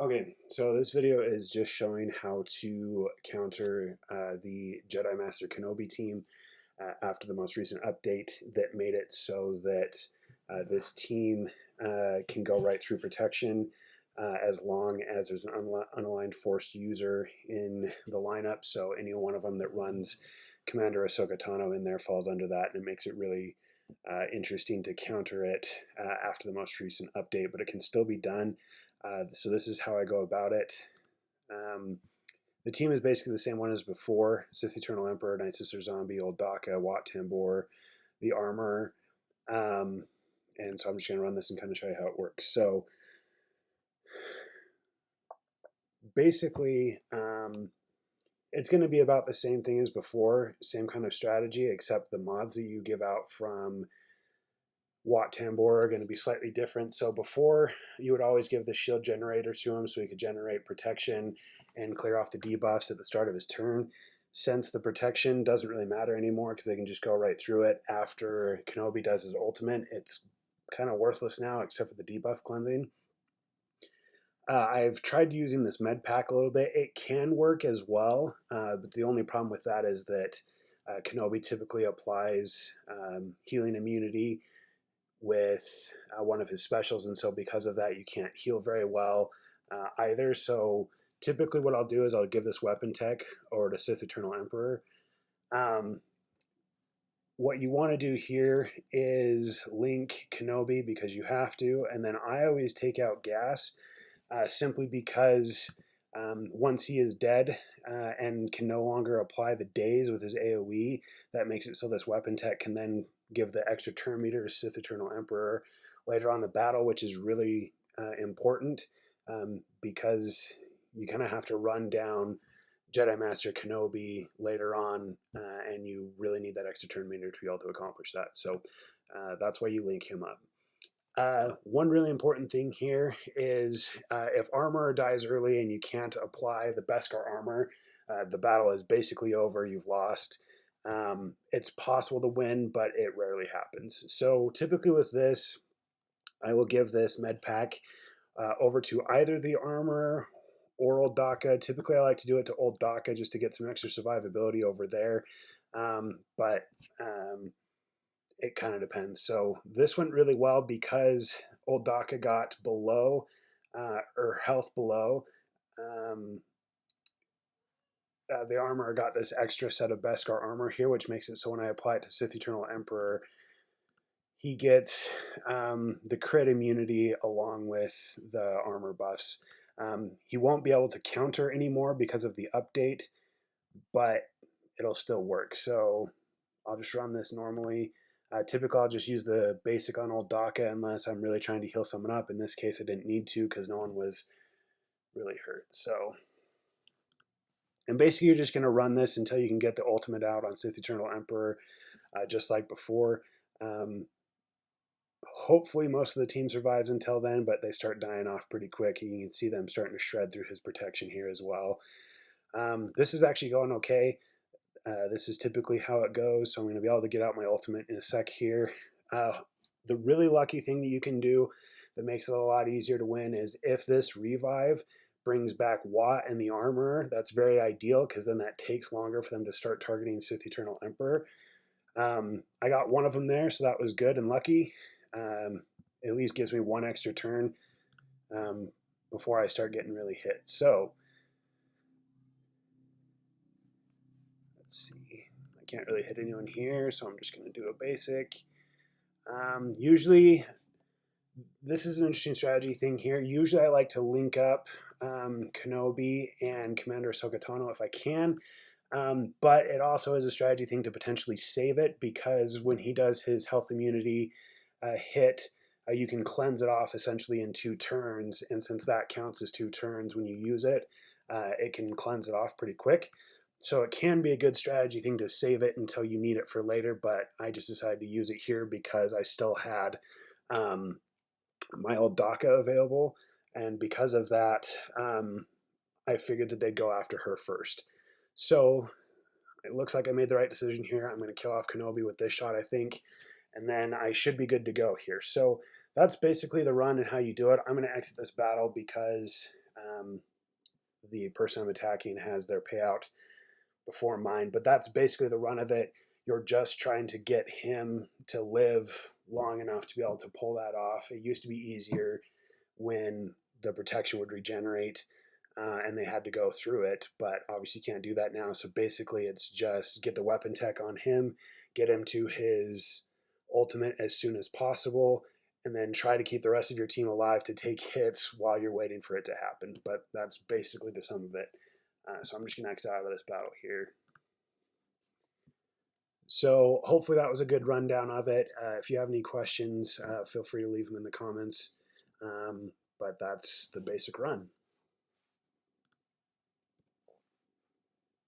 Okay, so this video is just showing how to counter the Jedi Master Kenobi team after the most recent update that made it so that this team can go right through protection as long as there's an unaligned Force user in the lineup. So any one of them that runs Commander Ahsoka Tano in there falls under that, and it makes it really interesting to counter it after the most recent update, but it can still be done. So this is how I go about it. Um, the team is basically the same one as before: Sith Eternal Emperor, Night Sister Zombie, Old Daka, Wat Tambor, the armor. Um, and so I'm just going to run this and kind of show you how it works. So basically, it's going to be about the same thing as before, same kind of strategy, except the mods that you give out from Wat Tambor are going to be slightly different. So before, you would always give the shield generator to him so he could generate protection and clear off the debuffs at the start of his turn. Since the protection doesn't really matter anymore because they can just go right through it after Kenobi does his ultimate, it's kind of worthless now except for the debuff cleansing. I've tried using this med pack a little bit. It can work as well, but the only problem with that is that Kenobi typically applies healing immunity with one of his specials, and so because of that, you can't heal very well either. So typically, what I'll do is I'll give this weapon tech over to Sith Eternal Emperor. Um, what you want to do here is link Kenobi because you have to, and then I always take out gas simply because once he is dead and can no longer apply the daze with his AoE, that makes it so this weapon tech can then give the extra turn meter to Sith Eternal Emperor later on in the battle, which is really important because you kind of have to run down Jedi Master Kenobi later on, and you really need that extra turn meter to be able to accomplish that. So that's why you link him up. One really important thing here is if armor dies early and you can't apply the Beskar armor, the battle is basically over. You've lost. It's possible to win, but it rarely happens. So typically with this, I will give this med pack over to either the armor or Old Daka. Typically, I like to do it to Old Daka just to get some extra survivability over there. But it kind of depends. So this went really well because Old Daka got below or health below. Um, the armor got this extra set of Beskar armor here, which makes it so when I apply it to Sith Eternal Emperor, he gets the crit immunity along with the armor buffs. He won't be able to counter anymore because of the update, but it'll still work. So I'll just run this normally. Typically, I'll just use the basic on Old Daka unless I'm really trying to heal someone up. In this case, I didn't need to because no one was really hurt. So, and basically, you're just going to run this until you can get the ultimate out on Sith Eternal Emperor, just like before. Hopefully, most of the team survives until then, but they start dying off pretty quick. You can see them starting to shred through his protection here as well. This is actually going okay. This is typically how it goes, so I'm going to be able to get out my ultimate in a sec here. The really lucky thing that you can do that makes it a lot easier to win is if this revive brings back Wat and the armor, that's very ideal because then that takes longer for them to start targeting Sith Eternal Emperor. I got one of them there, so that was good and lucky. At least gives me one extra turn before I start getting really hit. So let's see. I can't really hit anyone here, so I'm just going to do a basic. Usually, this is an interesting strategy thing here. Usually, I like to link up Kenobi and Commander Ahsoka Tano if I can. But it also is a strategy thing to potentially save it because when he does his health immunity hit, you can cleanse it off essentially in 2 turns. And since that counts as 2 turns when you use it, it can cleanse it off pretty quick. So it can be a good strategy thing to save it until you need it for later, but I just decided to use it here because I still had my Old Daka available, and because of that, I figured that they'd go after her first. So it looks like I made the right decision here. I'm going to kill off Kenobi with this shot, I think, and then I should be good to go here. So that's basically the run and how you do it. I'm going to exit this battle because the person I'm attacking has their payout before mine. But that's basically the run of it. You're just trying to get him to live long enough to be able to pull that off. It used to be easier when the protection would regenerate and they had to go through it, but obviously can't do that now. So basically, it's just get the weapon tech on him, get him to his ultimate as soon as possible, and then try to keep the rest of your team alive to take hits while you're waiting for it to happen. But that's basically the sum of it. So I'm just going to X out of this battle here. So hopefully that was a good rundown of it. If you have any questions, feel free to leave them in the comments. But that's the basic run.